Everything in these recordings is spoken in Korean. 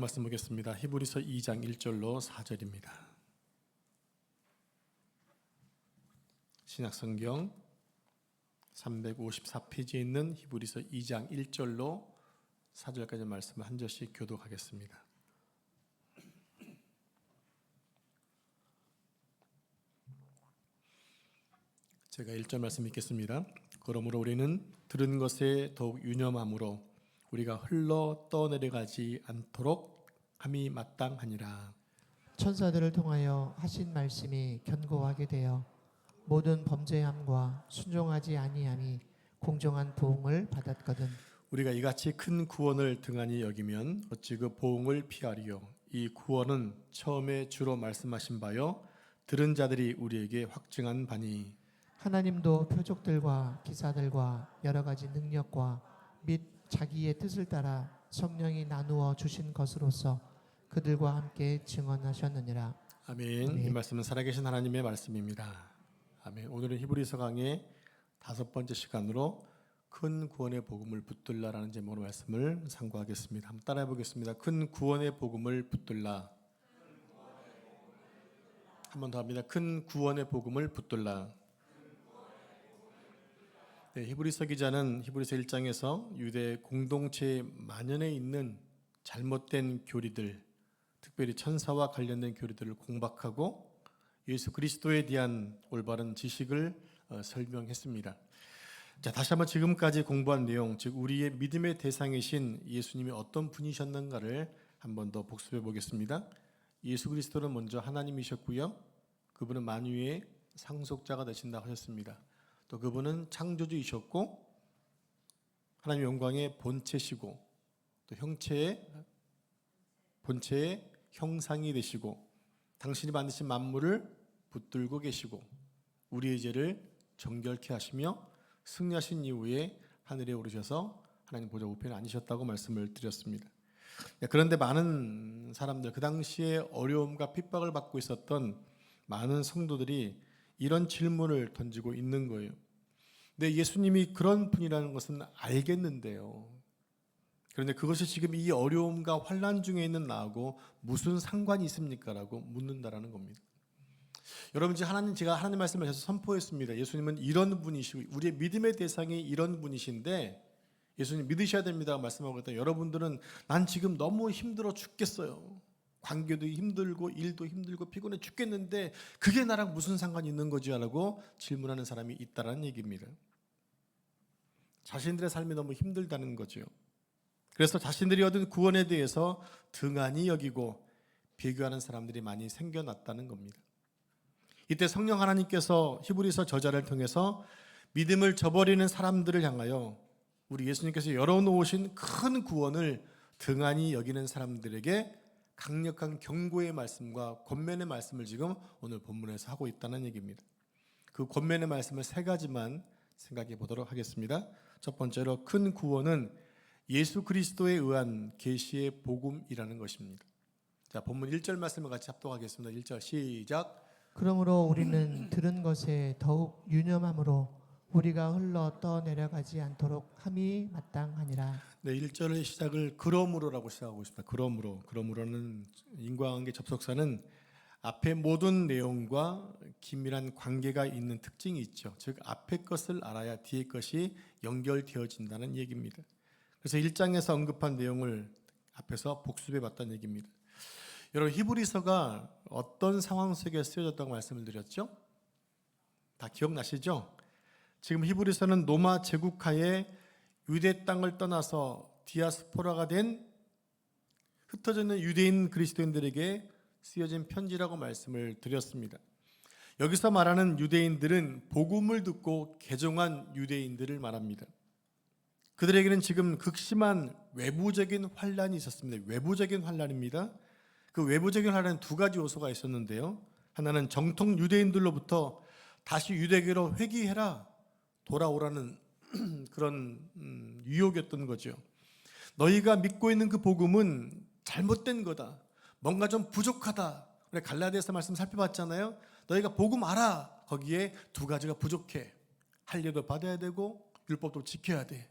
말씀 보겠습니다. 히브리서 2장 1절로 4절입니다. 신약성경 354페이지에 있는 히브리서 2장 1절로 4절까지 말씀을 한 절씩 교독하겠습니다. 제가 1절 말씀 읽겠습니다. 그러므로 우리는 들은 것에 더욱 유념함으로 우리가 흘러 떠내려가지 않도록 함이 마땅하니라. 천사들을 통하여 하신 말씀이 견고하게 되어 모든 범죄함과 순종하지 아니함이 공정한 보응을 받았거든. 우리가 이같이 큰 구원을 등한히 여기면 어찌 그 보응을 피하리요. 이 구원은 처음에 주로 말씀하신 바요 들은 자들이 우리에게 확증한 바니 하나님도 표적들과 기사들과 여러 가지 능력과 및 자기의 뜻을 따라 성령이 나누어 주신 것으로서 그들과 함께 증언하셨느니라. 아멘. 아멘. 이 말씀은 살아계신 하나님의 말씀입니다. 아멘. 오늘은 히브리서 강의 5번째 시간으로 큰 구원의 복음을 붙들라라는 제목으로 말씀을 상고하겠습니다. 한번 따라해 보겠습니다. 큰 구원의 복음을 붙들라. 한 번 더 합니다. 큰 구원의 복음을 붙들라. 네, 히브리서 기자는 히브리서 1장에서 유대 공동체 만연해 있는 잘못된 교리들, 특별히 천사와 관련된 교리들을 공박하고 예수 그리스도에 대한 올바른 지식을 설명했습니다. 자, 다시 한번 지금까지 공부한 내용, 즉 우리의 믿음의 대상이신 예수님이 어떤 분이셨는가를 한 번 더 복습해 보겠습니다. 예수 그리스도는 먼저 하나님이셨고요. 그분은 만유의 상속자가 되신다고 하셨습니다. 또 그분은 창조주이셨고 하나님의 영광의 본체시고 또 본체의 형상이 되시고 당신이 만드신 만물을 붙들고 계시고 우리의 죄를 정결케 하시며 승리하신 이후에 하늘에 오르셔서 하나님 보좌 우편에 앉으셨다고 말씀을 드렸습니다. 그런데 많은 사람들, 그 당시에 어려움과 핍박을 받고 있었던 많은 성도들이 이런 질문을 던지고 있는 거예요. 근데 예수님이 그런 분이라는 것은 알겠는데요. 그런데 그것이 지금 이 어려움과 환난 중에 있는 나하고 무슨 상관이 있습니까? 라고 묻는다라는 겁니다. 여러분, 제가 하나님 말씀을 계속 선포했습니다. 예수님은 이런 분이시고 우리의 믿음의 대상이 이런 분이신데 예수님 믿으셔야 됩니다 말씀하고 있다. 여러분들은 난 지금 너무 힘들어 죽겠어요. 관계도 힘들고 일도 힘들고 피곤해 죽겠는데 그게 나랑 무슨 상관이 있는 거지? 라고 질문하는 사람이 있다는 얘기입니다. 자신들의 삶이 너무 힘들다는 거죠. 그래서 자신들이 얻은 구원에 대해서 등한히 여기고 비교하는 사람들이 많이 생겨났다는 겁니다. 이때 성령 하나님께서 히브리서 저자를 통해서 믿음을 저버리는 사람들을 향하여 우리 예수님께서 열어놓으신 큰 구원을 등한히 여기는 사람들에게 강력한 경고의 말씀과 권면의 말씀을 지금 오늘 본문에서 하고 있다는 얘기입니다. 그 권면의 말씀을 3가지만 생각해 보도록 하겠습니다. 첫 번째로 큰 구원은 예수 그리스도에 의한 계시의 복음이라는 것입니다. 자, 본문 1절 말씀을 같이 합독하겠습니다. 1절 시작. 그러므로 우리는 들은 것에 더욱 유념함으로 우리가 흘러 떠내려가지 않도록 함이 마땅하니라. 네, 1절의 시작을 그러므로라고 시작하고 있습니다. 그러므로는 인과관계 접속사는 앞에 모든 내용과 긴밀한 관계가 있는 특징이 있죠. 즉 앞에 것을 알아야 뒤에 것이 연결되어진다는 얘기입니다. 그래서 1장에서 언급한 내용을 앞에서 복습해 봤다는 얘기입니다. 여러분, 히브리서가 어떤 상황 속에 쓰여졌다고 말씀을 드렸죠? 다 기억나시죠? 지금 히브리서는 로마 제국하에 유대 땅을 떠나서 디아스포라가 된 흩어져 있는 유대인 그리스도인들에게 쓰여진 편지라고 말씀을 드렸습니다. 여기서 말하는 유대인들은 복음을 듣고 개종한 유대인들을 말합니다. 그들에게는 지금 극심한 외부적인 환란이 있었습니다. 외부적인 환란입니다. 그 외부적인 환란은 2가지 요소가 있었는데요. 하나는 정통 유대인들로부터 다시 유대교로 회귀해라, 돌아오라는 그런 유혹이었던 거죠. 너희가 믿고 있는 그 복음은 잘못된 거다. 뭔가 좀 부족하다. 우리 갈라디아서 말씀 살펴봤잖아요. 너희가 복음 알아. 거기에 2가지가 부족해. 할례도 받아야 되고 율법도 지켜야 돼.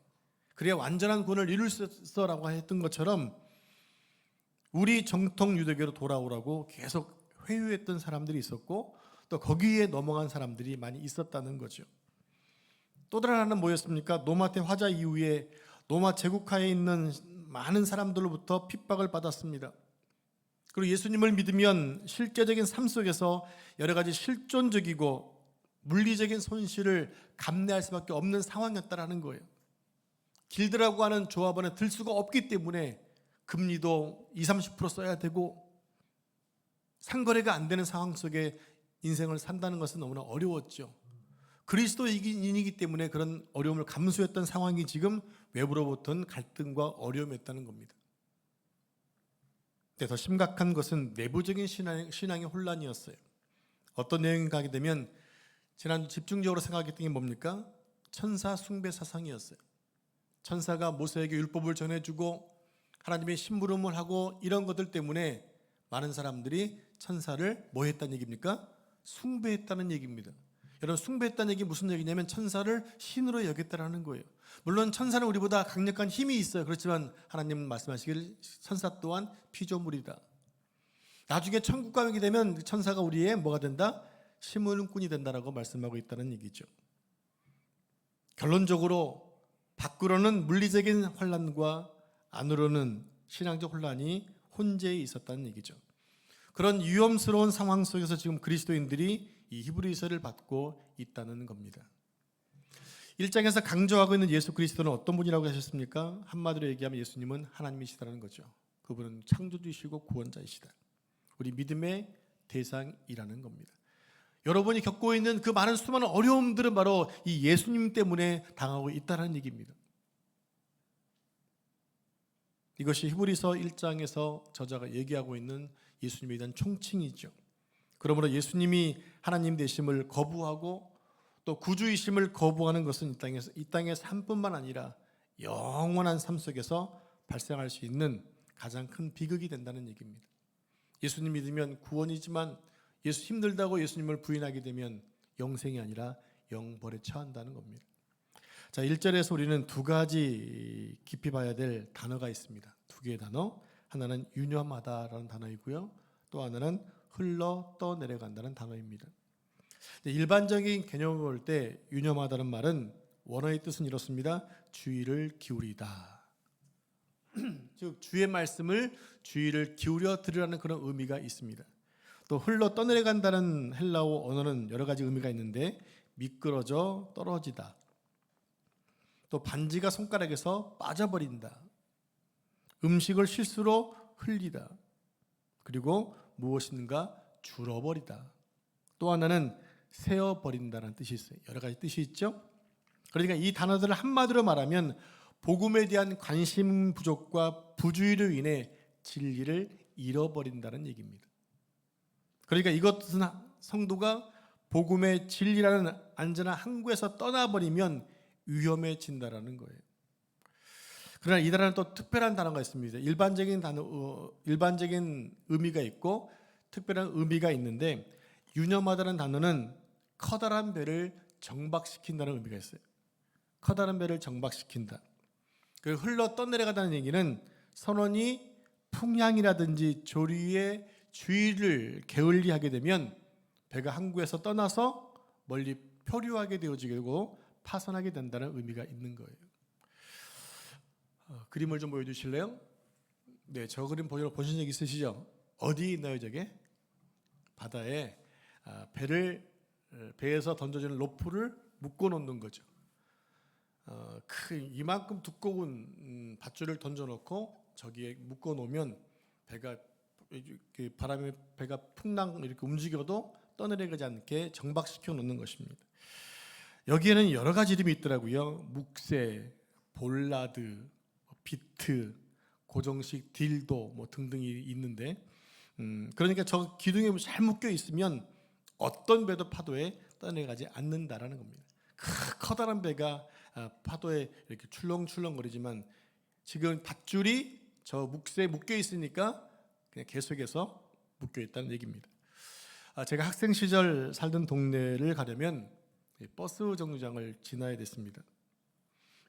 그래야 완전한 구원을 이룰 수 있어라고 했던 것처럼 우리 정통 유대교로 돌아오라고 계속 회유했던 사람들이 있었고 또 거기에 넘어간 사람들이 많이 있었다는 거죠. 또 다른 하나는 뭐였습니까? 노마 때 화자 이후에 노마 제국하에 있는 많은 사람들로부터 핍박을 받았습니다. 그리고 예수님을 믿으면 실제적인 삶 속에서 여러 가지 실존적이고 물리적인 손실을 감내할 수밖에 없는 상황이었다라는 거예요. 길드라고 하는 조합원에 들 수가 없기 때문에 금리도 20-30% 써야 되고 상거래가 안 되는 상황 속에 인생을 산다는 것은 너무나 어려웠죠. 그리스도인이기 때문에 그런 어려움을 감수했던 상황이 지금 외부로부터는 갈등과 어려움이었다는 겁니다. 근데 더 심각한 것은 내부적인 신앙의 혼란이었어요. 어떤 내용이 가게 되면 지난주 집중적으로 생각했던 게 뭡니까? 천사 숭배 사상이었어요. 천사가 모세에게 율법을 전해주고 하나님의 심부름을 하고 이런 것들 때문에 많은 사람들이 천사를 뭐 했다는 얘기입니까? 숭배했다는 얘기입니다. 여러분, 숭배했다는 얘기 무슨 얘기냐면 천사를 신으로 여겼다라는 거예요. 물론 천사는 우리보다 강력한 힘이 있어요. 그렇지만 하나님은 말씀하시길 천사 또한 피조물이다. 나중에 천국 가게 되면 천사가 우리의 뭐가 된다? 심부름꾼이 된다라고 말씀하고 있다는 얘기죠. 결론적으로 밖으로는 물리적인 혼란과 안으로는 신앙적 혼란이 혼재해 있었다는 얘기죠. 그런 위험스러운 상황 속에서 지금 그리스도인들이 이 히브리서를 받고 있다는 겁니다. 1장에서 강조하고 있는 예수 그리스도는 어떤 분이라고 하셨습니까? 한마디로 얘기하면 예수님은 하나님이시다는 거죠. 그분은 창조주이시고 구원자이시다. 우리 믿음의 대상이라는 겁니다. 여러분이 겪고 있는 그 많은 수많은 어려움들은 바로 이 예수님 때문에 당하고 있다는 얘기입니다. 이것이 히브리서 1장에서 저자가 얘기하고 있는 예수님에 대한 총칭이죠. 그러므로 예수님이 하나님 되심을 거부하고 또 구주이심을 거부하는 것은 이 땅의 삶뿐만 아니라 영원한 삶 속에서 발생할 수 있는 가장 큰 비극이 된다는 얘기입니다. 예수님 믿으면 구원이지만 예수 힘들다고 예수님을 부인하게 되면 영생이 아니라 영벌에 처한다는 겁니다. 자, 1절에서 우리는 두 가지 깊이 봐야 될 단어가 있습니다. 두 개의 단어. 하나는 유념하다라는 단어이고요. 또 하나는 흘러 떠내려간다는 단어입니다. 일반적인 개념을 볼 때 유념하다는 말은 원어의 뜻은 이렇습니다. 주의를 기울이다. 즉 주의 말씀을 주의를 기울여 들으라는 그런 의미가 있습니다. 또 흘러 떠내려간다는 헬라어 언어는 여러 가지 의미가 있는데 미끄러져 떨어지다. 또 반지가 손가락에서 빠져버린다. 음식을 실수로 흘리다. 그리고 무엇인가 줄어버리다. 또 하나는 세어버린다는 뜻이 있어요. 여러 가지 뜻이 있죠. 그러니까 이 단어들을 한마디로 말하면 복음에 대한 관심 부족과 부주의로 인해 진리를 잃어버린다는 얘기입니다. 그러니까 이것은 성도가 복음의 진리라는 안전한 항구에서 떠나버리면 위험해진다라는 거예요. 그러나 이 단어는 또 특별한 단어가 있습니다. 일반적인 의미가 있고 특별한 의미가 있는데 유념하다는 단어는 커다란 배를 정박시킨다는 의미가 있어요. 커다란 배를 정박시킨다. 그 흘러 떠내려가다는 얘기는 선원이 풍향이라든지 조류의 주의를 게을리하게 되면 배가 항구에서 떠나서 멀리 표류하게 되어지고 파손하게 된다는 의미가 있는 거예요. 그림을 좀 보여주실래요? 네, 저 그림 보신 적 있으시죠? 어디 있나요, 저게? 바다에 배에서 던져지는 로프를 묶어 놓는 거죠. 이만큼 두꺼운 밧줄을 던져놓고 저기에 묶어 놓으면 배가 바람에 배가 풍랑 이렇게 움직여도 떠내려가지 않게 정박시켜 놓는 것입니다. 여기에는 여러 가지 이름이 있더라고요. 묵새, 볼라드, 비트, 고정식, 딜도 뭐 등등이 있는데 그러니까 저 기둥에 잘 묶여 있으면 어떤 배도 파도에 떠내려가지 않는다라는 겁니다. 커다란 배가 파도에 이렇게 출렁출렁거리지만 지금 밧줄이 저 묵새에 묶여 있으니까 그냥 계속해서 묶여 있다는 얘기입니다. 제가 학생 시절 살던 동네를 가려면 버스 정류장을 지나야 됐습니다.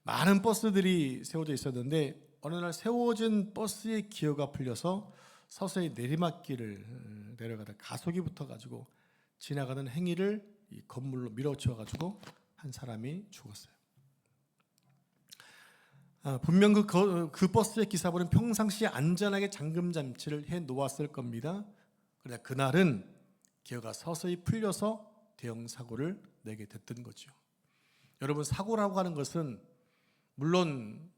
많은 버스들이 세워져 있었는데 어느 날 세워진 버스의 기어가 풀려서 서서히 내리막길을 내려가다 가속이 붙어가지고 지나가는 행위를 이 건물로 밀어치워가지고 한 사람이 죽었어요. 분명 그 버스의 기사분은 평상시에 안전하게 잠금 장치를 해 놓았을 겁니다. 그러나 그날은 기어가 서서히 풀려서 대형 사고를 내게 됐던 거죠. 여러분, 사고라고 하는 것은 물론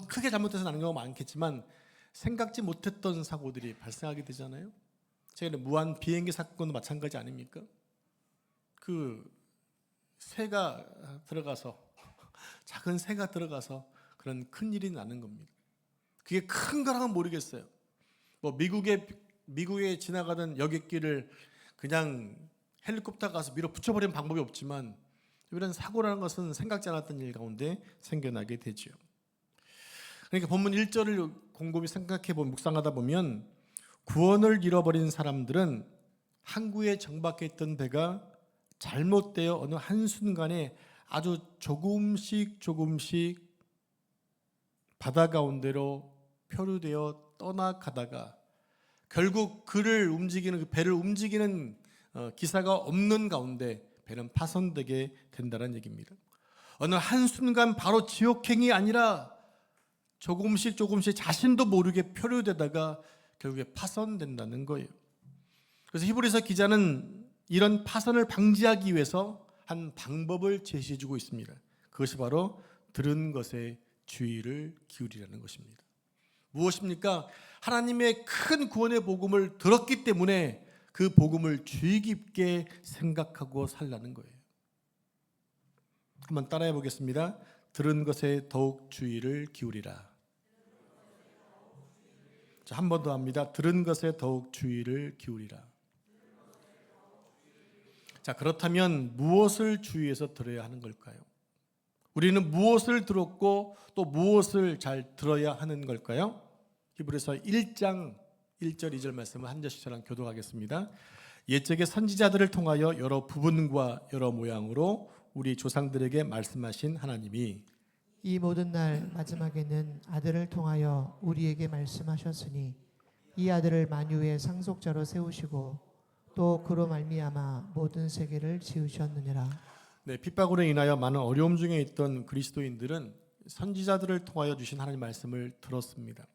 크게 잘못해서 나는 경우가 많겠지만 생각지 못했던 사고들이 발생하게 되잖아요. 최근에 무한 비행기 사건도 마찬가지 아닙니까? 그 새가 들어가서 작은 새가 들어가서 그런 큰 일이 나는 겁니다. 그게 큰 거랑은 모르겠어요. 미국에 지나가던 여객기를 그냥 헬리콥터 가서 밀어 붙여버리는 방법이 없지만 이런 사고라는 것은 생각지 않았던 일 가운데 생겨나게 되죠. 그러니까 본문 1절을 곰곰이 묵상하다 보면 구원을 잃어버린 사람들은 항구에 정박해 있던 배가 잘못되어 어느 한순간에 아주 조금씩 바다 가운데로 표류되어 떠나가다가 결국 배를 움직이는 기사가 없는 가운데 배는 파손되게 된다는 얘기입니다. 어느 한순간 바로 지옥행이 아니라 조금씩 자신도 모르게 표류되다가 결국에 파손된다는 거예요. 그래서 히브리서 기자는 이런 파손을 방지하기 위해서 한 방법을 제시해주고 있습니다. 그것이 바로 들은 것에 주의를 기울이라는 것입니다. 무엇입니까? 하나님의 큰 구원의 복음을 들었기 때문에 그 복음을 주의 깊게 생각하고 살라는 거예요. 한번 따라해 보겠습니다. 들은 것에 더욱 주의를 기울이라. 자, 한 번 더 합니다. 들은 것에 더욱 주의를 기울이라. 자, 그렇다면 무엇을 주의해서 들어야 하는 걸까요? 우리는 무엇을 들었고 또 무엇을 잘 들어야 하는 걸까요? 히브리서 1장 1절 2절 말씀을 한 절씩 저랑 교독하겠습니다. 옛적의 선지자들을 통하여 여러 부분과 여러 모양으로 우리 조상들에게 말씀하신 하나님이 이 모든 날 마지막에는 아들을 통하여 우리에게 말씀하셨으니 이 아들을 만유의 상속자로 세우시고 또 그로 말미암아 모든 세계를 지으셨느니라. 네, 핍박으로 인하여 많은 어려움 중에 있던 그리스도인들은 선지자들을 통하여 주신 하나님 말씀을 들었습니다.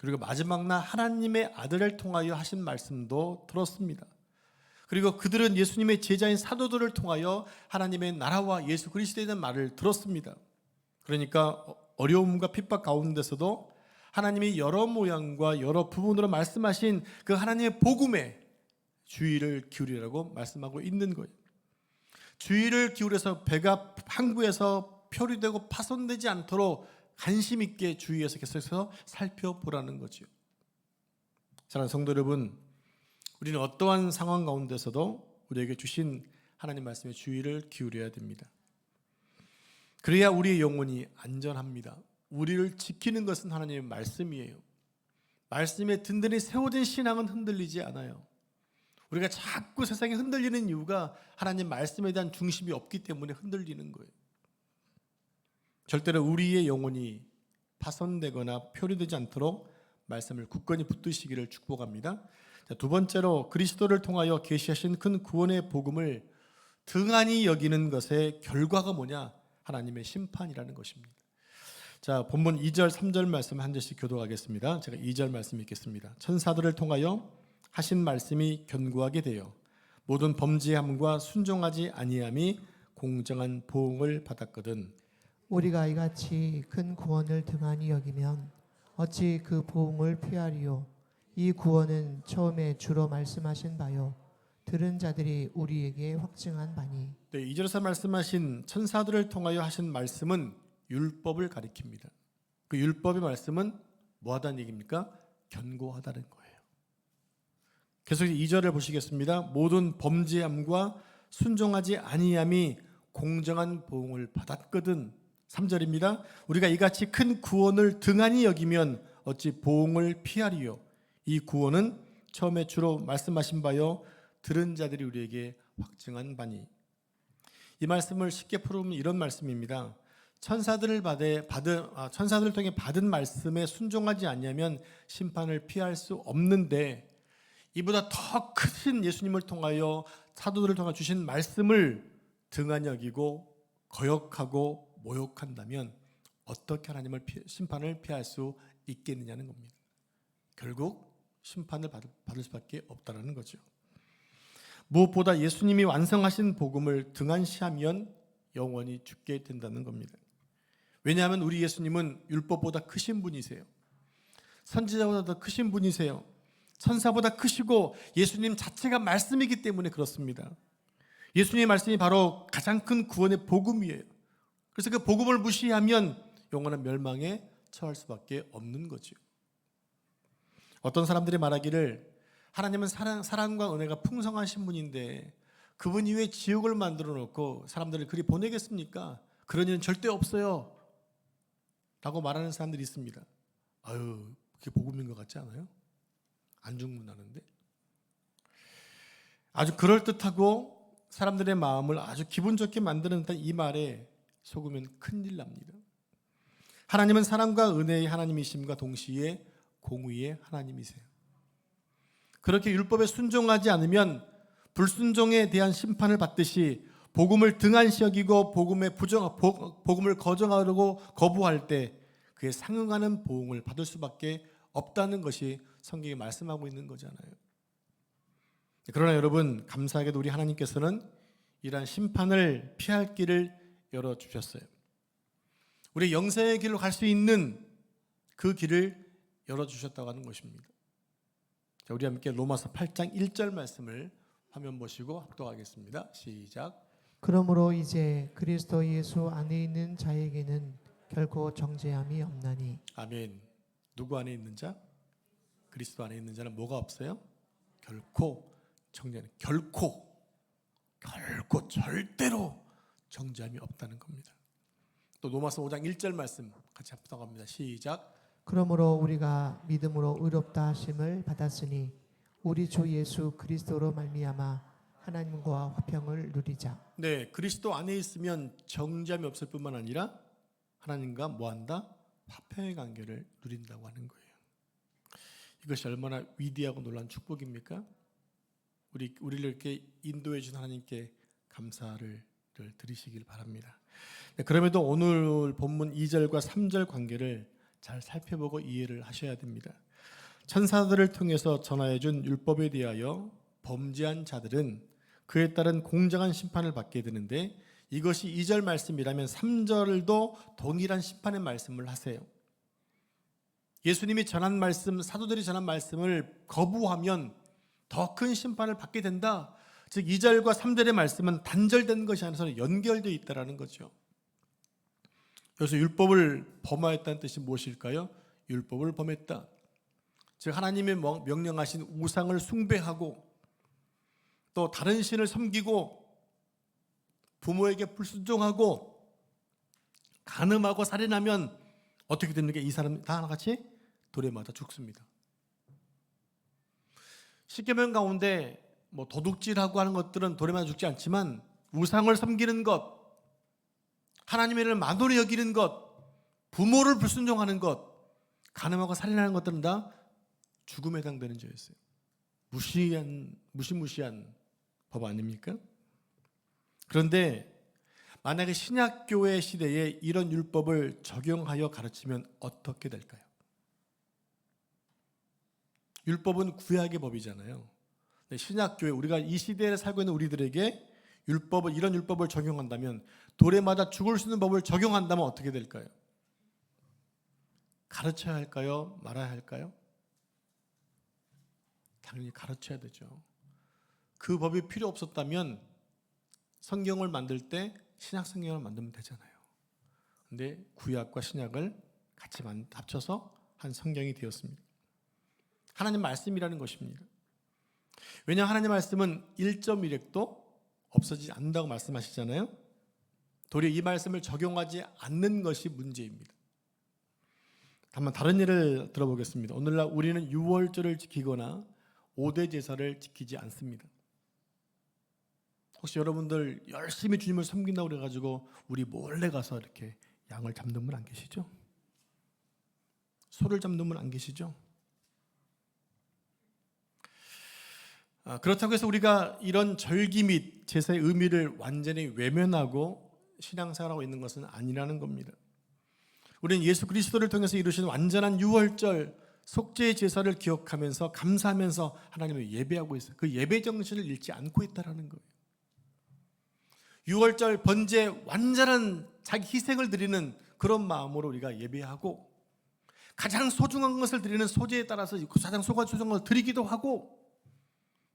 그리고 마지막 날 하나님의 아들을 통하여 하신 말씀도 들었습니다. 그리고 그들은 예수님의 제자인 사도들을 통하여 하나님의 나라와 예수 그리스도에 대한 말을 들었습니다. 그러니까 어려움과 핍박 가운데서도 하나님이 여러 모양과 여러 부분으로 말씀하신 그 하나님의 복음에 주의를 기울이라고 말씀하고 있는 거예요. 주의를 기울여서 배가 항구에서 표류되고 파손되지 않도록 관심 있게 주의해서 계속해서 살펴보라는 거죠. 사랑하는 성도 여러분, 우리는 어떠한 상황 가운데서도 우리에게 주신 하나님 말씀에 주의를 기울여야 됩니다. 그래야 우리의 영혼이 안전합니다. 우리를 지키는 것은 하나님의 말씀이에요. 말씀에 든든히 세워진 신앙은 흔들리지 않아요. 우리가 자꾸 세상에 흔들리는 이유가 하나님 말씀에 대한 중심이 없기 때문에 흔들리는 거예요. 절대로 우리의 영혼이 파손되거나 표류되지 않도록 말씀을 굳건히 붙드시기를 축복합니다. 자, 두 번째로 그리스도를 통하여 계시하신 큰 구원의 복음을 등한히 여기는 것의 결과가 뭐냐? 하나님의 심판이라는 것입니다. 자, 본문 2절 3절 말씀 한 절씩 교독하겠습니다. 제가 2절 말씀 읽겠습니다. 천사들을 통하여 하신 말씀이 견고하게 되어 모든 범죄함과 순종하지 아니함이 공정한 보응을 받았거든. 우리가 이같이 큰 구원을 등한히 여기면 어찌 그 보응을 피하리요. 이 구원은 처음에 주로 말씀하신 바요 들은 자들이 우리에게 확증한 바니. 네, 2절에서 말씀하신 천사들을 통하여 하신 말씀은 율법을 가리킵니다. 그 율법의 말씀은 뭐하다는 얘기입니까? 견고하다는 거예요. 계속 2절을 보시겠습니다. 모든 범죄함과 순종하지 아니함이 공정한 보응을 받았거든. 3절입니다. 우리가 이같이 큰 구원을 등한히 여기면 어찌 보응을 피하리요. 이 구원은 처음에 주로 말씀하신 바요 들은 자들이 우리에게 확증한 바니. 이 말씀을 쉽게 풀으면 이런 말씀입니다. 천사들을 통해 받은 말씀에 순종하지 않냐면 심판을 피할 수 없는데, 이보다 더 크신 예수님을 통하여 사도들을 통해 주신 말씀을 등한히 여기고 거역하고 모욕한다면 어떻게 심판을 피할 수 있겠느냐는 겁니다. 결국 심판을 받을 수밖에 없다는 거죠. 무엇보다 예수님이 완성하신 복음을 등한시하면 영원히 죽게 된다는 겁니다. 왜냐하면 우리 예수님은 율법보다 크신 분이세요. 선지자보다 더 크신 분이세요. 천사보다 크시고 예수님 자체가 말씀이기 때문에 그렇습니다. 예수님의 말씀이 바로 가장 큰 구원의 복음이에요. 그래서 그 복음을 무시하면 영원한 멸망에 처할 수밖에 없는 거죠. 어떤 사람들이 말하기를 하나님은 사랑과 은혜가 풍성하신 분인데 그분이 왜 지옥을 만들어 놓고 사람들을 그리 보내겠습니까? 그런 일은 절대 없어요 라고 말하는 사람들이 있습니다. 아유, 그게 복음인 것 같지 않아요? 안 죽는다는데? 아주 그럴듯하고 사람들의 마음을 아주 기분 좋게 만드는 이 말에 속으면 큰일 납니다. 하나님은 사랑과 은혜의 하나님이심과 동시에 공의의 하나님이세요. 그렇게 율법에 순종하지 않으면 불순종에 대한 심판을 받듯이 복음을 등한시 여기고 복음을 거정하려고 거부할 때 그에 상응하는 보응을 받을 수밖에 없다는 것이 성경이 말씀하고 있는 거잖아요. 그러나 여러분, 감사하게도 우리 하나님께서는 이러한 심판을 피할 길을 열어주셨어요. 우리 영생의 길로 갈 수 있는 그 길을 열어주셨다고 하는 것입니다. 자, 우리 함께 로마서 8장 1절 말씀을 화면 보시고 합독하겠습니다. 시작. 그러므로 이제 그리스도 예수 안에 있는 자에게는 결코 정죄함이 없나니. 아멘. 누구 안에 있는 자? 그리스도 안에 있는 자는 뭐가 없어요? 결코 절대로 정죄함이 없다는 겁니다. 또 로마서 5장 1절 말씀 같이 합독합니다. 시작. 그러므로 우리가 믿음으로 의롭다 하심을 받았으니 우리 주 예수 그리스도로 말미암아 하나님과 화평을 누리자. 네, 그리스도 안에 있으면 정죄함이 없을 뿐만 아니라 하나님과 뭐한다? 화평의 관계를 누린다고 하는 거예요. 이것이 얼마나 위대하고 놀라운 축복입니까? 우리를 이렇게 인도해 준 하나님께 감사를 드리시길 바랍니다. 네, 그럼에도 오늘 본문 2절과 3절 관계를 잘 살펴보고 이해를 하셔야 됩니다. 천사들을 통해서 전하여 준 율법에 대하여 범죄한 자들은 그에 따른 공정한 심판을 받게 되는데, 이것이 2절 말씀이라면 3절도 동일한 심판의 말씀을 하세요. 예수님이 전한 말씀, 사도들이 전한 말씀을 거부하면 더 큰 심판을 받게 된다. 즉 2절과 3절의 말씀은 단절된 것이 아니라 연결되어 있다는 거죠. 그래서 율법을 범하였다는 뜻이 무엇일까요? 율법을 범했다. 즉 하나님의 명령하신 우상을 숭배하고 또 다른 신을 섬기고 부모에게 불순종하고 간음하고 살인하면 어떻게 됩니까? 이 사람 다 하나같이 돌에 맞아 죽습니다. 십계명 가운데 도둑질하고 하는 것들은 돌에 맞아 죽지 않지만 우상을 섬기는 것, 하나님의 일을 만홀히 여기는 것, 부모를 불순종하는 것, 간음하고 살인하는 것들은 다 죽음에 해당되는 죄였어요. 무시무시한 법 아닙니까? 그런데 만약에 신약교회 시대에 이런 율법을 적용하여 가르치면 어떻게 될까요? 율법은 구약의 법이잖아요. 신약교회, 우리가 이 시대에 살고 있는 우리들에게 이런 율법을 적용한다면, 돌에 맞아 죽을 수 있는 법을 적용한다면 어떻게 될까요? 가르쳐야 할까요? 말아야 할까요? 당연히 가르쳐야 되죠. 그 법이 필요 없었다면 성경을 만들 때 신약 성경을 만들면 되잖아요. 근데 구약과 신약을 같이 합쳐서 한 성경이 되었습니다. 하나님 말씀이라는 것입니다. 왜냐하면 하나님 말씀은 1.1획도 없어지지 않는다고 말씀하시잖아요. 도리어 이 말씀을 적용하지 않는 것이 문제입니다. 다만 다른 예를 들어보겠습니다. 오늘날 우리는 유월절을 지키거나 5대 제사를 지키지 않습니다. 혹시 여러분들 열심히 주님을 섬긴다고 그래가지고 우리 몰래 가서 이렇게 양을 잡는 분 안 계시죠? 소를 잡는 분 안 계시죠? 그렇다고 해서 우리가 이런 절기 및 제사의 의미를 완전히 외면하고 신앙생활하고 있는 것은 아니라는 겁니다. 우리는 예수 그리스도를 통해서 이루신 완전한 유월절 속죄의 제사를 기억하면서 감사하면서 하나님을 예배하고 있어요. 그 예배 정신을 잃지 않고 있다는 거예요. 유월절 번제 완전한 자기 희생을 드리는 그런 마음으로 우리가 예배하고, 가장 소중한 것을 드리는 소제에 따라서 가장 소중한 것을 드리기도 하고,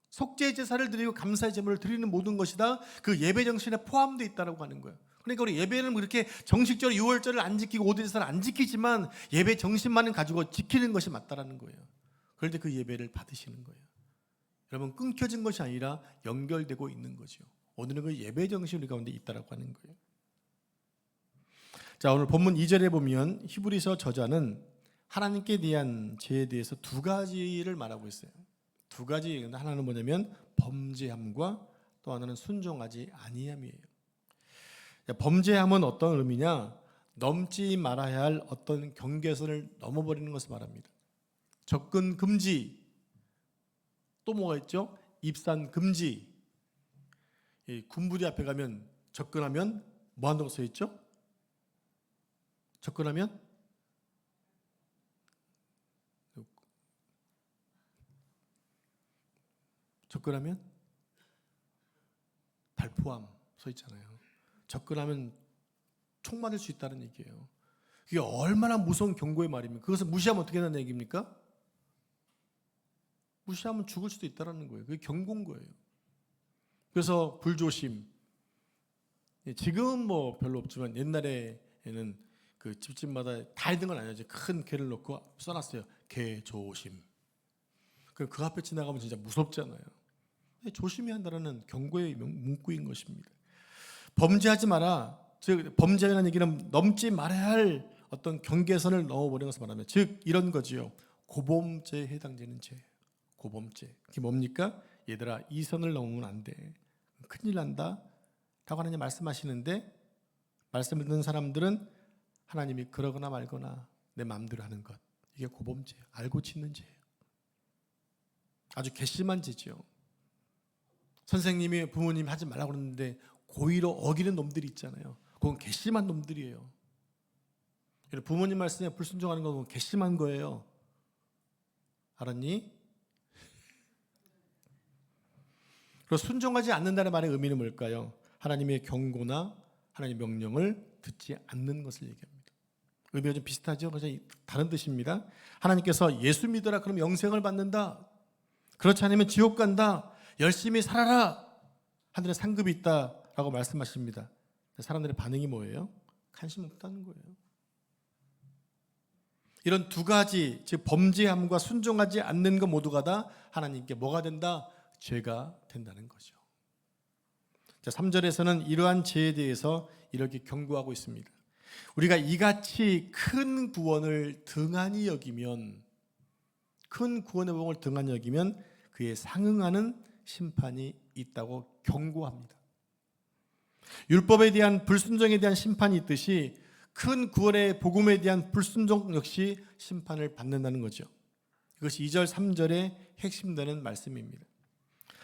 속죄 제사를 드리고 감사의 제물을 드리는 모든 것이 다 그 예배 정신에 포함되어 있다고 하는 거예요. 그러니까 우리 예배는 그렇게 정식적으로 유월절을 안 지키고 5대 제사를 안 지키지만 예배 정신만은 가지고 지키는 것이 맞다라는 거예요. 그럴 때 그 예배를 받으시는 거예요. 여러분, 끊겨진 것이 아니라 연결되고 있는 거죠. 오늘은 그 예배 정신이 우리 가운데 있다라고 하는 거예요. 자, 오늘 본문 2절에 보면 히브리서 저자는 하나님께 대한 죄에 대해서 두 가지를 말하고 있어요. 두 가지. 하나는 뭐냐면 범죄함과 또 하나는 순종하지 아니함이에요. 범죄함은 어떤 의미냐? 넘지 말아야 할 어떤 경계선을 넘어버리는 것을 말합니다. 접근 금지, 또 뭐가 있죠? 입산 금지. 군부대 앞에 가면 접근하면 뭐 한다고 써 있죠? 접근하면 발포함 써 있잖아요. 접근하면 총 맞을 수 있다는 얘기예요. 그게 얼마나 무서운 경고의 말입니까? 그것을 무시하면 어떻게 되는 얘기입니까? 무시하면 죽을 수도 있다는 거예요. 그게 경고인 거예요. 그래서 불조심. 지금은 뭐 별로 없지만 옛날에는 그 집집마다 다 있는 건 아니죠. 큰 개를 놓고 써놨어요. 개 조심. 그 앞에 지나가면 진짜 무섭잖아요. 조심해야 한다는 경고의 문구인 것입니다. 범죄하지 마라. 즉 범죄라는 얘기는 넘지 말아야 할 어떤 경계선을 넘어버리는 것을 말하면, 즉 이런 거지요. 고범죄에 해당되는 죄. 고범죄. 그게 뭡니까? 얘들아, 이 선을 넘으면 안 돼. 큰일 난다 라고 하나님 말씀하시는데, 말씀을 듣는 사람들은 하나님이 그러거나 말거나 내 마음대로 하는 것, 이게 고범죄예요. 알고 짓는 죄예요. 아주 괘씸한 죄죠. 선생님이 부모님 하지 말라고 그러는데 고의로 어기는 놈들이 있잖아요. 그건 괘씸한 놈들이에요. 부모님 말씀에 불순종하는 건 괘씸한 거예요. 알았니? 그리고 순종하지 않는다는 말의 의미는 뭘까요? 하나님의 경고나 하나님의 명령을 듣지 않는 것을 얘기합니다. 의미가 좀 비슷하죠? 그래서 다른 뜻입니다. 하나님께서 예수 믿어라 그럼 영생을 받는다, 그렇지 않으면 지옥 간다, 열심히 살아라, 하늘에 상급이 있다라고 말씀하십니다. 사람들의 반응이 뭐예요? 관심 없다는 거예요. 이런 두 가지, 즉 범죄함과 순종하지 않는 것 모두가 다 하나님께 뭐가 된다? 죄가 된다는 거죠. 자, 3절에서는 이러한 죄에 대해서 이렇게 경고하고 있습니다. 우리가 이같이 큰 구원을 등한히 여기면, 큰 구원의 복을 등한히 여기면 그에 상응하는 심판이 있다고 경고합니다. 율법에 대한 불순종에 대한 심판이 있듯이 큰 구원의 복음에 대한 불순종 역시 심판을 받는다는 거죠. 이것이 2절, 3절의 핵심되는 말씀입니다.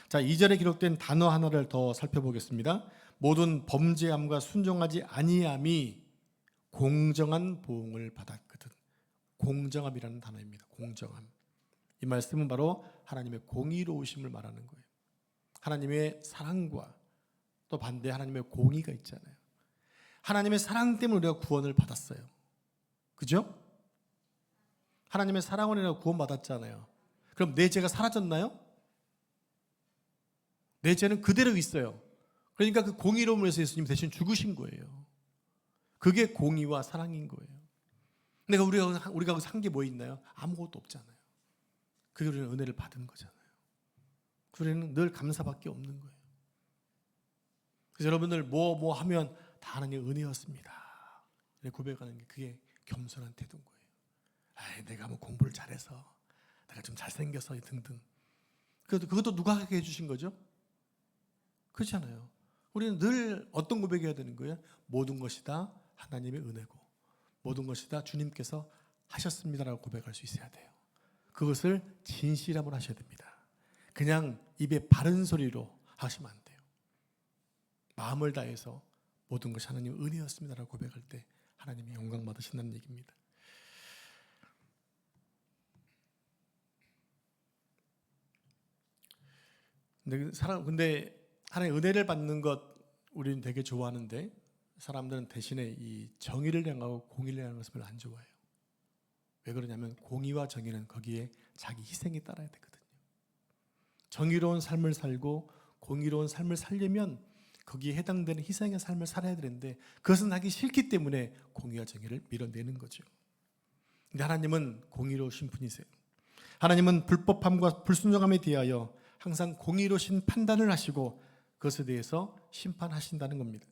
자, 2절에 기록된 단어 하나를 더 살펴보겠습니다. 모든 범죄함과 순종하지 아니함이 공정한 보응을 받았거든. 공정함이라는 단어입니다. 공정함. 이 말씀은 바로 하나님의 공의로우심을 말하는 거예요. 하나님의 사랑과 또 반대 하나님의 공의가 있잖아요. 하나님의 사랑 때문에 우리가 구원을 받았어요. 그죠? 하나님의 사랑으로 우리가 구원받았잖아요. 그럼 내 죄가 사라졌나요? 내 죄는 그대로 있어요. 그러니까 그 공의로움을 위해서 예수님 대신 죽으신 거예요. 그게 공의와 사랑인 거예요. 근데 우리가 산 게 뭐 있나요? 아무것도 없잖아요. 그게 우리는 은혜를 받은 거잖아요. 우리는 늘 감사밖에 없는 거예요. 그래서 여러분들 뭐 하면 다 하나님의 은혜였습니다, 이렇게 고백하는 게 그게 겸손한 태도인 거예요. 내가 뭐 공부를 잘해서, 내가 좀 잘생겨서 등등. 그것도 누가 하게 해주신 거죠? 그렇잖아요. 우리는 늘 어떤 고백해야 되는 거예요? 모든 것이 다 하나님의 은혜고 모든 것이 다 주님께서 하셨습니다라고 고백할 수 있어야 돼요. 그것을 진실함으로 하셔야 됩니다. 그냥 입에 바른 소리로 하시면 안 돼요. 마음을 다해서 모든 것이 하나님의 은혜였습니다라고 고백할 때 하나님이 영광 받으신다는 얘기입니다. 근데 하나님의 은혜를 받는 것 우리는 되게 좋아하는데 사람들은 대신에 이 정의를 향하고 공의를 향하는 것을 별로 안 좋아해요. 왜 그러냐면 공의와 정의는 거기에 자기 희생이 따라야 되거든요. 정의로운 삶을 살고 공의로운 삶을 살려면 거기에 해당되는 희생의 삶을 살아야 되는데 그것은 하기 싫기 때문에 공의와 정의를 밀어내는 거죠. 근데 하나님은 공의로우신 분이세요. 하나님은 불법함과 불순종함에 대하여 항상 공의로우신 판단을 하시고 그것에 대해서 심판하신다는 겁니다.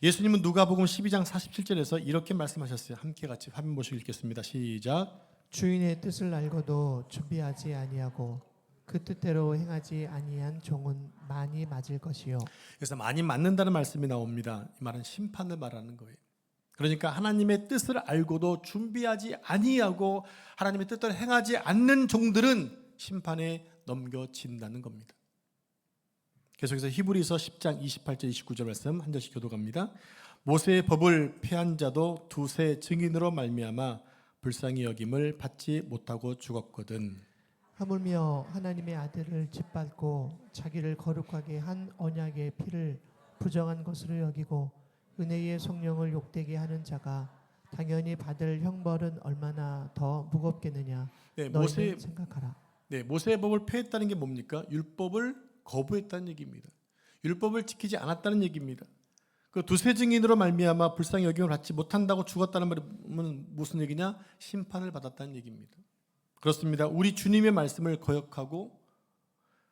예수님은 누가복음 12장 47절에서 이렇게 말씀하셨어요. 함께 같이 화면 보시고 읽겠습니다. 시작. 주인의 뜻을 알고도 준비하지 아니하고 그 뜻대로 행하지 아니한 종은 많이 맞을 것이요. 그래서 많이 맞는다는 말씀이 나옵니다. 이 말은 심판을 말하는 거예요. 그러니까 하나님의 뜻을 알고도 준비하지 아니하고 하나님의 뜻대로 행하지 않는 종들은 심판에 넘겨진다는 겁니다. 계속해서 히브리서 10장 28절 29절 말씀 한 절씩 교독합니다. 모세의 법을 폐한 자도 두세 증인으로 말미암아 불쌍히 여김을 받지 못하고 죽었거든. 하물며 하나님의 아들을 짓밟고 자기를 거룩하게 한 언약의 피를 부정한 것으로 여기고 은혜의 성령을 욕되게 하는 자가 당연히 받을 형벌은 얼마나 더 무겁겠느냐. 네, 너희는 생각하라. 모세의 법을 폐했다는 게 뭡니까? 율법을 거부했다는 얘기입니다. 율법을 지키지 않았다는 얘기입니다. 그 두세 증인으로 말미암아 불쌍히 여김을 받지 못한다고 죽었다는 말은 무슨 얘기냐? 심판을 받았다는 얘기입니다. 그렇습니다. 우리 주님의 말씀을 거역하고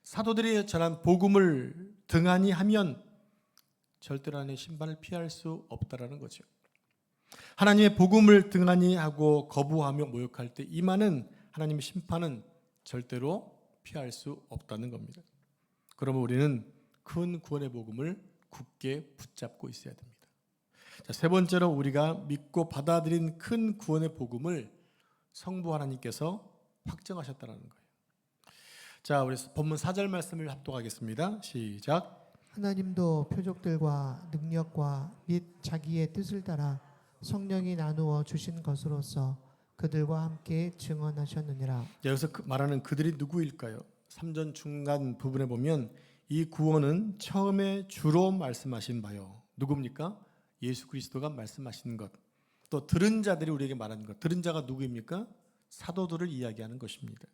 사도들이 전한 복음을 등한히 하면 절대로 하나님의 심판을 피할 수 없다라는 거죠. 하나님의 복음을 등한히 하고 거부하며 모욕할 때 임하는 하나님의 심판은 절대로 피할 수 없다는 겁니다. 그러면 우리는 큰 구원의 복음을 굳게 붙잡고 있어야 됩니다. 자, 세 번째로 우리가 믿고 받아들인 큰 구원의 복음을 성부 하나님께서 확정하셨다는 거예요. 자, 우리 본문 4절 말씀을 합독하겠습니다. 시작. 하나님도 표적들과 능력과 및 자기의 뜻을 따라 성령이 나누어 주신 것으로서 그들과 함께 증언하셨느니라. 여기서 말하는 그들이 누구일까요? 3절 중간 부분에 보면 이 구원은 처음에 주로 말씀하신 바요. 누굽니까? 예수 그리스도가 말씀하신 것. 또 들은 자들이 우리에게 말하는 것. 들은 자가 누구입니까? 사도들을 이야기하는 것입니다.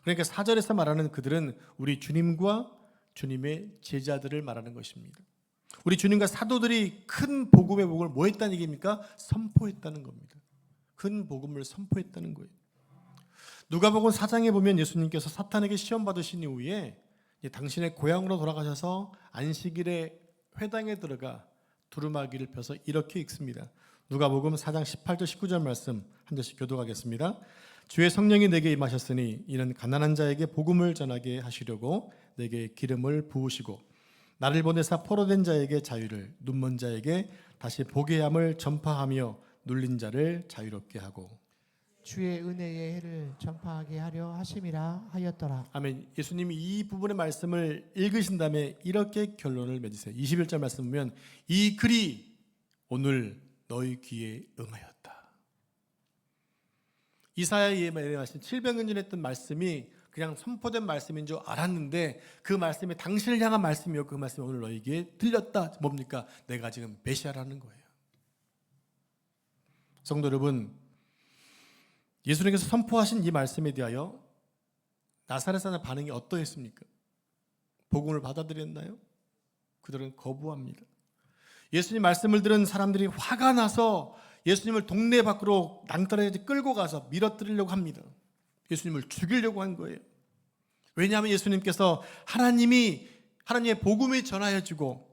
그러니까 4절에서 말하는 그들은 우리 주님과 주님의 제자들을 말하는 것입니다. 우리 주님과 사도들이 큰 복음의 복음을 뭐 했다는 얘기입니까? 선포했다는 겁니다. 큰 복음을 선포했다는 거예요. 누가복음 4장에 보면 예수님께서 사탄에게 시험 받으신 이후에 당신의 고향으로 돌아가셔서 안식일에 회당에 들어가 두루마기를 펴서 이렇게 읽습니다. 누가복음 4장 18절 19절 말씀 한 절씩 교독하겠습니다. 주의 성령이 내게 임하셨으니 이는 가난한 자에게 복음을 전하게 하시려고 내게 기름을 부으시고 나를 보내사 포로된 자에게 자유를 눈먼 자에게 다시 보게 함을 전파하며 눌린 자를 자유롭게 하고 주의 은혜의 해를 전파하게 하려 하심이라 하였더라. 아멘. 예수님이 이 부분의 말씀을 읽으신 다음에 이렇게 결론을 맺으세요. 21절 말씀 보면 이 글이 오늘 너희 귀에 응하였다. 이사야에 말씀하신 700년 전에 했던 말씀이 그냥 선포된 말씀인 줄 알았는데 그 말씀이 당신을 향한 말씀이요 그 말씀이 오늘 너희에게 들렸다. 뭡니까? 내가 지금 메시아라는 거예요. 성도 여러분, 예수님께서 선포하신 이 말씀에 대하여 나사렛 사람의 반응이 어떠했습니까? 복음을 받아들였나요? 그들은 거부합니다. 예수님 말씀을 들은 사람들이 화가 나서 예수님을 동네 밖으로 낭떠러지 끌고 가서 밀어뜨리려고 합니다. 예수님을 죽이려고 한 거예요. 왜냐하면 예수님께서 하나님의 복음을 전하여주고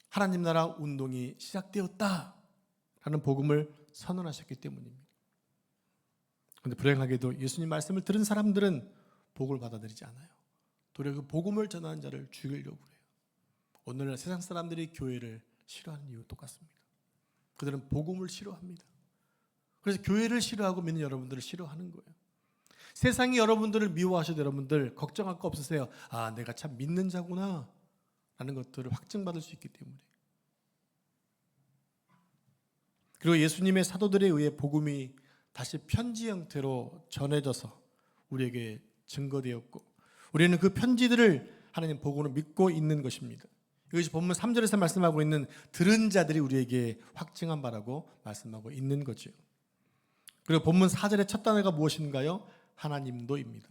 하나님 나라 운동이 시작되었다라는 복음을 선언하셨기 때문입니다. 그런데 불행하게도 예수님 말씀을 들은 사람들은 복음을 받아들이지 않아요. 도리어 그 복음을 전하는 자를 죽이려고 해요. 오늘날 세상 사람들이 교회를 싫어하는 이유 똑같습니다. 그들은 복음을 싫어합니다. 그래서 교회를 싫어하고 믿는 여러분들을 싫어하는 거예요. 세상이 여러분들을 미워하셔도 여러분들 걱정할 거 없으세요. 아, 내가 참 믿는 자구나 라는 것들을 확증받을 수 있기 때문에. 그리고 예수님의 사도들에 의해 복음이 다시 편지 형태로 전해져서 우리에게 증거되었고, 우리는 그 편지들을 하나님 복음으로 믿고 있는 것입니다. 이것이 본문 3절에서 말씀하고 있는 들은 자들이 우리에게 확증한 바라고 말씀하고 있는 거죠. 그리고 본문 4절의 첫 단어가 무엇인가요? 하나님도입니다.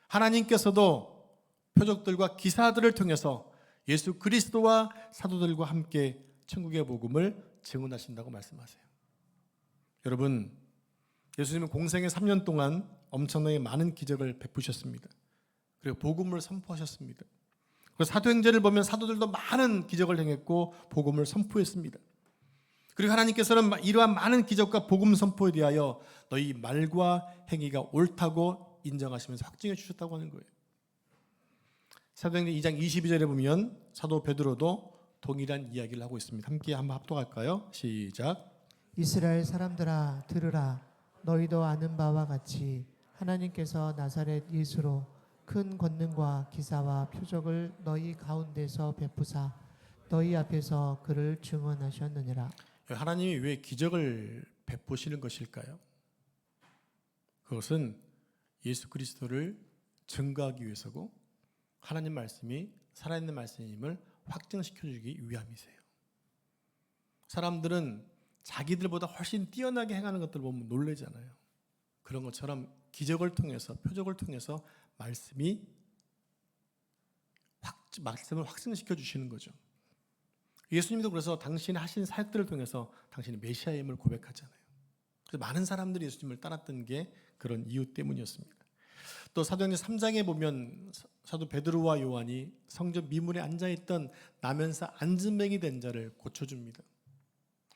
하나님께서도 표적들과 기사들을 통해서 예수 그리스도와 사도들과 함께 천국의 복음을 증언하신다고 말씀하세요. 여러분, 예수님은 공생의 3년 동안 엄청나게 많은 기적을 베푸셨습니다. 그리고 복음을 선포하셨습니다. 그리고 사도행전을 보면 사도들도 많은 기적을 행했고 복음을 선포했습니다. 그리고 하나님께서는 이러한 많은 기적과 복음 선포에 대하여 너희 말과 행위가 옳다고 인정하시면서 확증해 주셨다고 하는 거예요. 사도행전 2장 22절에 보면 사도 베드로도 동일한 이야기를 하고 있습니다. 함께 한번 합독할까요? 시작. 이스라엘 사람들아 들으라. 너희도 아는 바와 같이 하나님께서 나사렛 예수로 큰 권능과 기사와 표적을 너희 가운데서 베푸사 너희 앞에서 그를 증언하셨느니라. 하나님이 왜 기적을 베푸시는 것일까요? 그것은 예수 그리스도를 증거하기 위해서고 하나님 말씀이 살아있는 말씀임을 확증시켜 주기 위함이세요. 사람들은 자기들보다 훨씬 뛰어나게 행하는 것들을 보면 놀라잖아요. 그런 것처럼 기적을 통해서 표적을 통해서 말씀을 확증시켜 주시는 거죠. 예수님도 그래서 당신이 하신 사역들을 통해서 당신이 메시아임을 고백하잖아요. 그래서 많은 사람들이 예수님을 따랐던 게 그런 이유 때문이었습니다. 또 사도행전 3장에 보면 사도 베드로와 요한이 성전 미문에 앉아있던 나면서 안진뱅이 된 자를 고쳐줍니다.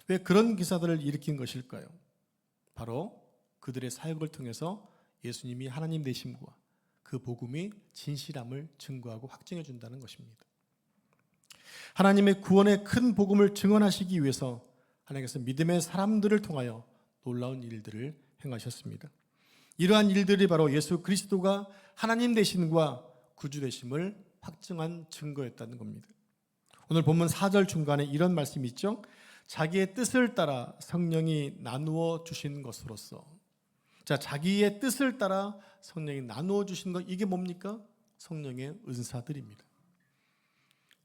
왜 그런 기사들을 일으킨 것일까요? 바로 그들의 사역을 통해서 예수님이 하나님 되심과 그 복음이 진실함을 증거하고 확증해 준다는 것입니다. 하나님의 구원의 큰 복음을 증언하시기 위해서 하나님께서 믿음의 사람들을 통하여 놀라운 일들을 행하셨습니다. 이러한 일들이 바로 예수 그리스도가 하나님 되심과 구주 되심을 확증한 증거였다는 겁니다. 오늘 본문 4절 중간에 이런 말씀이 있죠. 자기의 뜻을 따라 성령이 나누어 주신 것으로서. 자, 자기의 뜻을 따라 성령이 나누어 주신 것, 이게 뭡니까? 성령의 은사들입니다.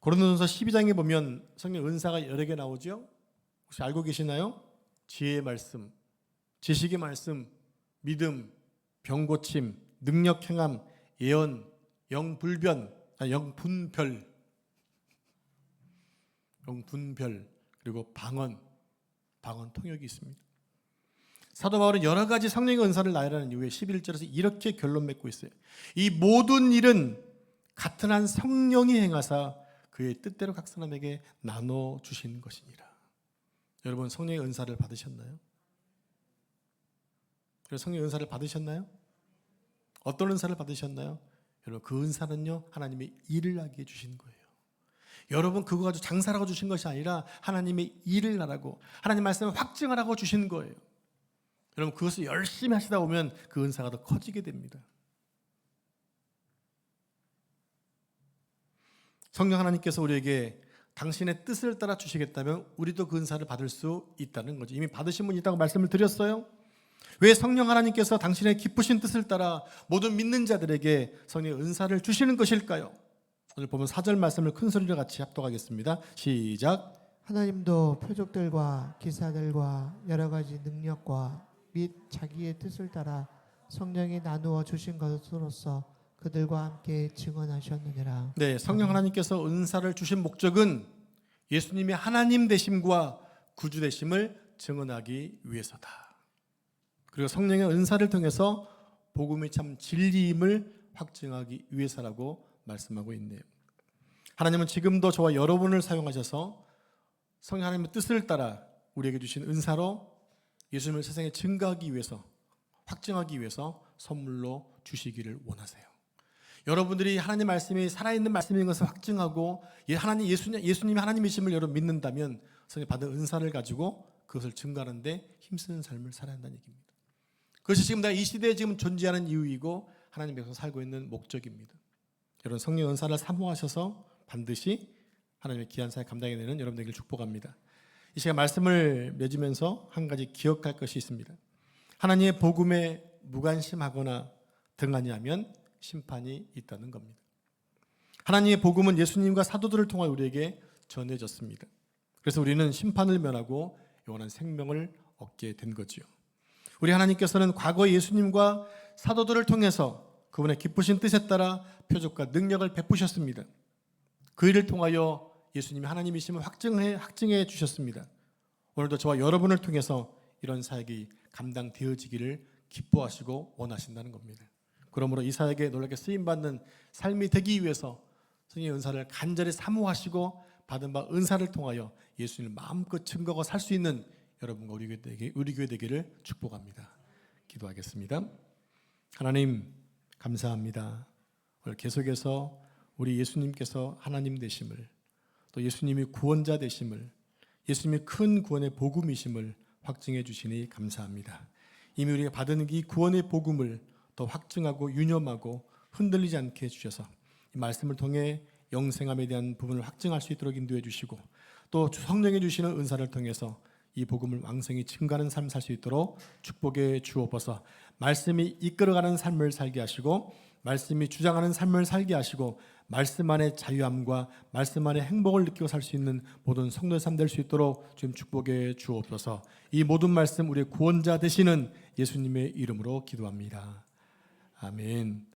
고린도전서 12장에 보면 성령 은사가 여러 개 나오죠. 혹시 알고 계시나요? 지혜의 말씀, 지식의 말씀, 믿음, 병고침, 능력 행함, 예언, 영분별, 그리고 방언 통역이 있습니다. 사도 바울은 여러 가지 성령의 은사를 나열하는 이후에 11절에서 이렇게 결론 맺고 있어요. 이 모든 일은 같은 한 성령이 행하사 그의 뜻대로 각 사람에게 나눠 주신 것이니라. 여러분, 성령의 은사를 받으셨나요? 성령의 은사를 받으셨나요? 어떤 은사를 받으셨나요? 여러분, 그 은사는요, 하나님의 일을 하게 해주신 거예요. 여러분, 그거 가지고 장사라고 주신 것이 아니라 하나님의 일을 하라고, 하나님 말씀을 확증하라고 주신 거예요. 여러분, 그것을 열심히 하시다 보면 그 은사가 더 커지게 됩니다. 성령 하나님께서 우리에게 당신의 뜻을 따라 주시겠다면 우리도 그 은사를 받을 수 있다는 거죠. 이미 받으신 분이 있다고 말씀을 드렸어요. 왜 성령 하나님께서 당신의 기쁘신 뜻을 따라 모든 믿는 자들에게 성령의 은사를 주시는 것일까요? 오늘 보면 4절 말씀을 큰 소리로 같이 합독하겠습니다. 시작. 하나님도 표적들과 기사들과 여러 가지 능력과 및 자기의 뜻을 따라 성령이 나누어 주신 것으로서 그들과 함께 증언하셨느니라. 네, 성령 하나님께서 은사를 주신 목적은 예수님이 하나님 되심과 구주 되심을 증언하기 위해서다. 그리고 성령의 은사를 통해서 복음이 참 진리임을 확증하기 위해서라고 말씀하고 있네요. 하나님은 지금도 저와 여러분을 사용하셔서 성령 하나님의 뜻을 따라 우리에게 주신 은사로 예수님을 세상에 증거하기 위해서, 확증하기 위해서 선물로 주시기를 원하세요. 여러분들이 하나님 말씀이 살아있는 말씀인 것을 확증하고 예수님이 하나님이심을 여러분 믿는다면 성령 받은 은사를 가지고 그것을 증가하는데 힘쓰는 삶을 살아야 한다는 얘기입니다. 그것이 지금 이 시대에 지금 존재하는 이유이고 하나님 백성 살고 있는 목적입니다. 여러분 성령 은사를 사모하셔서 반드시 하나님의 귀한 사역 감당해내는 여러분 되기를 축복합니다. 이 시간 말씀을 맺으면서 한 가지 기억할 것이 있습니다. 하나님의 복음에 무관심하거나 등하냐면 심판이 있다는 겁니다. 하나님의 복음은 예수님과 사도들을 통하여 우리에게 전해졌습니다. 그래서 우리는 심판을 면하고 영원한 생명을 얻게 된 거지요. 우리 하나님께서는 과거 예수님과 사도들을 통해서 그분의 기쁘신 뜻에 따라 표적과 능력을 베푸셨습니다. 그 일을 통하여 예수님이 하나님이심을 확증해 주셨습니다. 오늘도 저와 여러분을 통해서 이런 사역이 감당되어지기를 기뻐하시고 원하신다는 겁니다. 그러므로 이 사역에 놀랍게 쓰임받는 삶이 되기 위해서 성령의 은사를 간절히 사모하시고 받은 바 은사를 통하여 예수님을 마음껏 증거하고 살 수 있는 여러분과 우리 교회 되기를 축복합니다. 기도하겠습니다. 하나님 감사합니다. 오늘 계속해서 우리 예수님께서 하나님 되심을, 또 예수님이 구원자 되심을, 예수님이 큰 구원의 복음이심을 확증해 주시니 감사합니다. 이미 우리가 받은 이 구원의 복음을 더 확증하고 유념하고 흔들리지 않게 해주셔서 이 말씀을 통해 영생함에 대한 부분을 확증할 수 있도록 인도해 주시고, 또 성령해 주시는 은사를 통해서 이 복음을 왕성히 증가하는 삶 살 수 있도록 축복해 주옵소서. 말씀이 이끌어가는 삶을 살게 하시고, 말씀이 주장하는 삶을 살게 하시고, 말씀 안에 자유함과 말씀 안에 행복을 느끼고 살 수 있는 모든 성도의 삶 될 수 있도록 주님 축복해 주옵소서. 이 모든 말씀 우리의 구원자 되시는 예수님의 이름으로 기도합니다. 아멘.